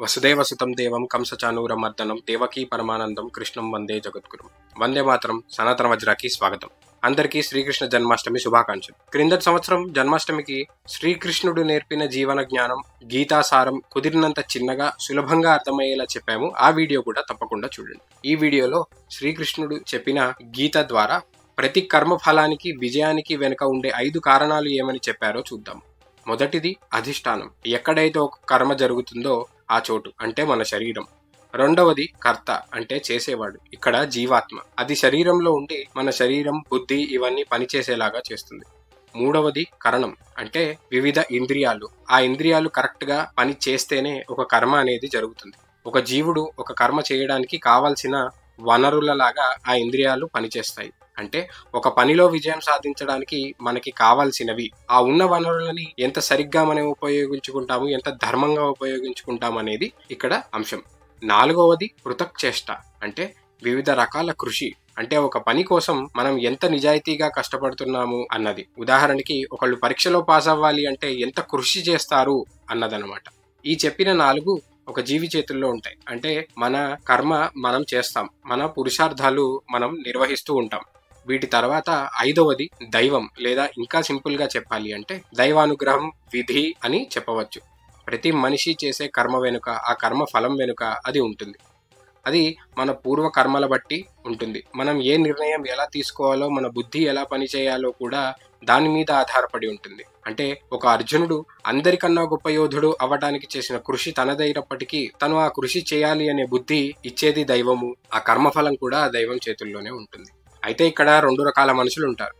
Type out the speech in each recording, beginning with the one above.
వసుదేవసుతం దేవం కంసచానూరమర్దనం దేవకీ పరమానందం కృష్ణం వందే జగద్గురు. వందే మాతరం. సనాతన వజ్రాకి స్వాగతం. అందరికీ శ్రీకృష్ణ జన్మాష్టమి శుభాకాంక్షలు. క్రిందటి సంవత్సరం జన్మాష్టమికి శ్రీకృష్ణుడు నేర్పిన జీవన జ్ఞానం, గీతాసారం కుదిరినంత చిన్నగా సులభంగా అర్థమయ్యేలా చెప్పాము. ఆ వీడియో కూడా తప్పకుండా చూడండి. ఈ వీడియోలో శ్రీకృష్ణుడు చెప్పిన గీత ద్వారా ప్రతి కర్మ ఫలానికి విజయానికి వెనుక ఉండే 5 కారణాలు ఏమని చెప్పారో చూద్దాం. మొదటిది అధిష్టానం. ఎక్కడైతే ఒక కర్మ జరుగుతుందో ఆ చోటు అంటే మన శరీరం. రెండవది కర్త అంటే చేసేవాడు, ఇక్కడ జీవాత్మ. అది శరీరంలో ఉండి మన శరీరం, బుద్ధి ఇవన్నీ పనిచేసేలాగా చేస్తుంది. మూడవది కరణం అంటే వివిధ ఇంద్రియాలు. ఆ ఇంద్రియాలు కరెక్ట్ గా పని చేస్తేనే ఒక కర్మ అనేది జరుగుతుంది. ఒక జీవుడు ఒక కర్మ చేయడానికి కావాల్సిన వనరులలాగా ఆ ఇంద్రియాలు పనిచేస్తాయి. అంటే ఒక పనిలో విజయం సాధించడానికి మనకి కావాల్సినవి, ఆ ఉన్న వనరులని ఎంత సరిగ్గా మనం ఉపయోగించుకుంటాము, ఎంత ధర్మంగా ఉపయోగించుకుంటాం అనేది ఇక్కడ అంశం. నాలుగవది పృథక్ చేష్ట అంటే వివిధ రకాల కృషి. అంటే ఒక పని కోసం మనం ఎంత నిజాయితీగా కష్టపడుతున్నాము అన్నది. ఉదాహరణకి ఒకళ్ళు పరీక్షలో పాస్ అవ్వాలి అంటే ఎంత కృషి చేస్తారు అన్నదన్నమాట. ఈ చెప్పిన 4 ఒక జీవి చేతుల్లో ఉంటాయి. అంటే మన కర్మ మనం చేస్తాం, మన పురుషార్థాలు మనం నిర్వహిస్తూ ఉంటాం. వీటి తర్వాత 5వది దైవం, లేదా ఇంకా సింపుల్ గా చెప్పాలి అంటే దైవానుగ్రహం, విధి అని చెప్పవచ్చు. ప్రతి మనిషి చేసే కర్మ వెనుక, ఆ కర్మ ఫలం వెనుక అది ఉంటుంది. అది మన పూర్వ కర్మల బట్టి ఉంటుంది. మనం ఏ నిర్ణయం ఎలా తీసుకోవాలో, మన బుద్ధి ఎలా పనిచేయాలో కూడా దాని మీద ఆధారపడి ఉంటుంది. అంటే ఒక అర్జునుడు అందరికన్నా గొప్ప యోధుడు అవ్వడానికి చేసిన కృషి తనదైనప్పటికీ తను ఆ కృషి చేయాలి అనే బుద్ధి ఇచ్చేది దైవము. ఆ కర్మఫలం కూడా ఆ దైవం చేతుల్లోనే ఉంటుంది. అయితే ఇక్కడ 2 రకాల మనుషులు ఉంటారు.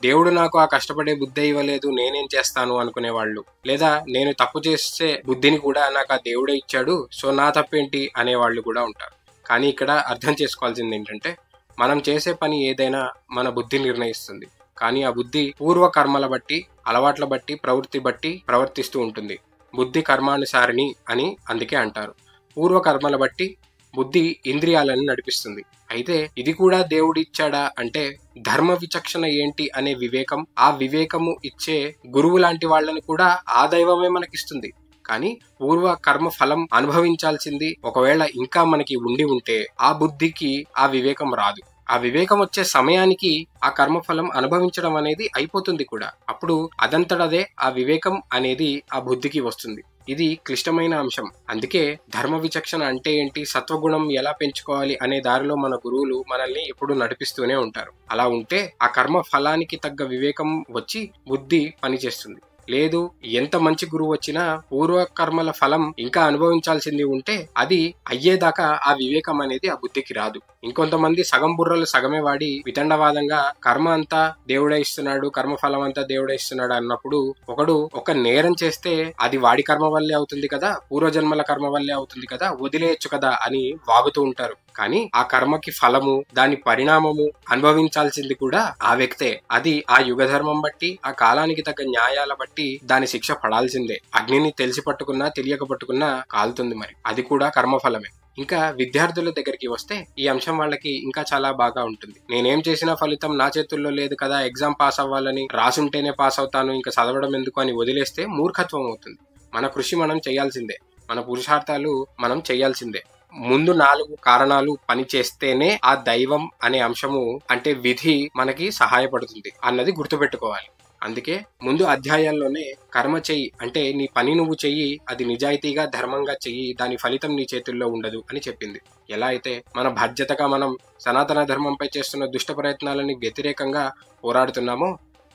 దేవుడు నాకు ఆ కష్టపడే బుద్ధి ఇవ్వలేదు, నేనేం చేస్తాను అనుకునేవాళ్ళు. లేదా నేను తప్పు చేసే బుద్ధిని కూడా నాకు ఆ దేవుడే ఇచ్చాడు, సో నా తప్పేంటి అనేవాళ్ళు కూడా ఉంటారు. కానీ ఇక్కడ అర్థం చేసుకోవాల్సింది ఏంటంటే, మనం చేసే పని ఏదైనా మన బుద్ధి నిర్ణయిస్తుంది. కానీ ఆ బుద్ధి పూర్వ కర్మల బట్టి, అలవాట్ల బట్టి, ప్రవృత్తి బట్టి ప్రవర్తిస్తూ ఉంటుంది. బుద్ధి కర్మానుసారిణి అని అందుకే అంటారు. పూర్వ కర్మల బట్టి బుద్ధి ఇంద్రియాలను నడిపిస్తుంది. అయితే ఇది కూడా దేవుడు ఇచ్చాడా అంటే ధర్మ విచక్షణ ఏంటి అనే వివేకం, ఆ వివేకము ఇచ్చే గురువు లాంటి వాళ్ళని కూడా ఆ దైవమే మనకిస్తుంది. కానీ పూర్వ కర్మ ఫలం అనుభవించాల్సింది ఒకవేళ ఇంకా మనకి ఉండి ఉంటే ఆ బుద్ధికి ఆ వివేకం రాదు. ఆ వివేకం వచ్చే సమయానికి ఆ కర్మఫలం అనుభవించడం అనేది అయిపోతుంది కూడా. అప్పుడు అదంతటదే ఆ వివేకం అనేది ఆ బుద్ధికి వస్తుంది. ఇది క్లిష్టమైన అంశం. అందుకే ధర్మ విచక్షణ అంటే ఏంటి, సత్వగుణం ఎలా పెంచుకోవాలి అనే దారిలో మన గురువులు మనల్ని ఎప్పుడు నడిపిస్తూనే ఉంటారు. అలా ఉంటే ఆ కర్మ ఫలానికి తగ్గ వివేకం వచ్చి బుద్ధి పనిచేస్తుంది. లేదు, ఎంత మంచి గురువు వచ్చినా పూర్వ కర్మల ఫలం ఇంకా అనుభవించాల్సింది ఉంటే అది అయ్యేదాకా ఆ వివేకం అనేది ఆ బుద్ధికి రాదు. ఇంకొంతమంది సగం బుర్రలు సగమే వాడి వితండవాదంగా కర్మ అంతా దేవుడే ఇస్తున్నాడు, కర్మ ఫలం అంతా దేవుడే ఇస్తున్నాడు అన్నప్పుడు ఒకడు ఒక నేరం చేస్తే అది వాడి కర్మ వల్లే అవుతుంది కదా, పూర్వజన్మల కర్మ వల్లే అవుతుంది కదా, వదిలేయచ్చు కదా అని వాగుతూ ఉంటారు. కానీ ఆ కర్మకి ఫలము, దాని పరిణామము అనుభవించాల్సింది కూడా ఆ వ్యక్తే. అది ఆ యుగ ధర్మం బట్టి, ఆ కాలానికి తగ్గ న్యాయాల బట్టి దాని శిక్ష పడాల్సిందే. అగ్నిని తెలిసి పట్టుకున్నా తెలియక పట్టుకున్నా కాలుతుంది, మరి అది కూడా కర్మఫలమే. ఇంకా విద్యార్థుల దగ్గరికి వస్తే ఈ అంశం వాళ్ళకి ఇంకా చాలా బాగా ఉంటుంది. నేనేం చేసినా ఫలితం నా చేతుల్లో లేదు కదా, ఎగ్జామ్ పాస్ అవ్వాలని రాసుంటేనే పాస్ అవుతాను, ఇంకా చదవడం ఎందుకు అని వదిలేస్తే మూర్ఖత్వం అవుతుంది. మన కృషి మనం చేయాల్సిందే, మన పురుషార్థాలు మనం చేయాల్సిందే. ముందు 4 కారణాలు పని చేస్తేనే ఆ దైవం అనే అంశము అంటే విధి మనకి సహాయపడుతుంది అన్నది గుర్తుపెట్టుకోవాలి. అందుకే ముందు అధ్యాయాల్లోనే కర్మ చెయ్యి అంటే నీ పని నువ్వు చెయ్యి, అది నిజాయితీగా ధర్మంగా చెయ్యి, దాని ఫలితం నీ చేతుల్లో ఉండదు అని చెప్పింది. ఎలా అయితే మన బాధ్యతగా మనం సనాతన ధర్మంపై చేస్తున్న దుష్ట ప్రయత్నాలని వ్యతిరేకంగా పోరాడుతున్నామో,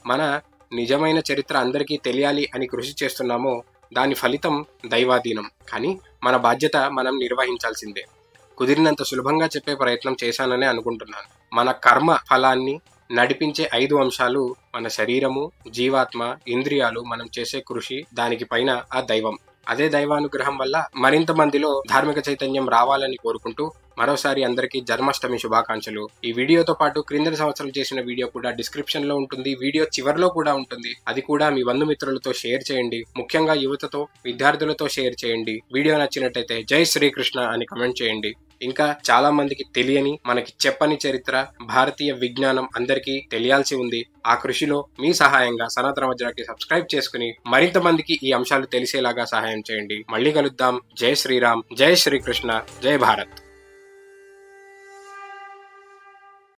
మన నిజమైన చరిత్ర అందరికీ తెలియాలి అని కృషి చేస్తున్నామో, దాని ఫలితం దైవాధీనం. కానీ మన బాధ్యత మనం నిర్వహించాల్సిందే. కుదిరినంత సులభంగా చెప్పే ప్రయత్నం చేశాననే అనుకుంటున్నాను. మన కర్మ ఫలాన్ని నడిపించే 5 అంశాలు మన శరీరము, జీవాత్మ, ఇంద్రియాలు, మనం చేసే కృషి, దానికి పైన ఆ దైవం. అదే దైవానుగ్రహం వల్ల మరింత మందిలో ధార్మిక చైతన్యం రావాలని కోరుకుంటూ మరోసారి అందరికీ జన్మాష్టమి శుభాకాంక్షలు. ఈ వీడియోతో పాటు క్రిందటి సంవత్సరం చేసిన వీడియో కూడా డిస్క్రిప్షన్ లో ఉంటుంది, వీడియో చివరిలో కూడా ఉంటుంది. అది కూడా మీ బంధుమిత్రులతో షేర్ చేయండి. ముఖ్యంగా యువతతో, విద్యార్థులతో షేర్ చేయండి. వీడియో నచ్చినట్టయితే జై శ్రీకృష్ణ అని కమెంట్ చేయండి. ఇంకా చాలా మందికి తెలియని, మనకి చెప్పని చరిత్ర, భారతీయ విజ్ఞానం అందరికీ తెలియాల్సి ఉంది. ఆ కృషిలో మీ సహాయంగా సనాతన వజ్రాకి సబ్స్క్రైబ్ చేసుకుని మరింత మందికి ఈ అంశాలు తెలిసేలాగా సహాయం చేయండి. మళ్ళీ కలుద్దాం. జై శ్రీరామ్, జై శ్రీకృష్ణ, జై భారత్.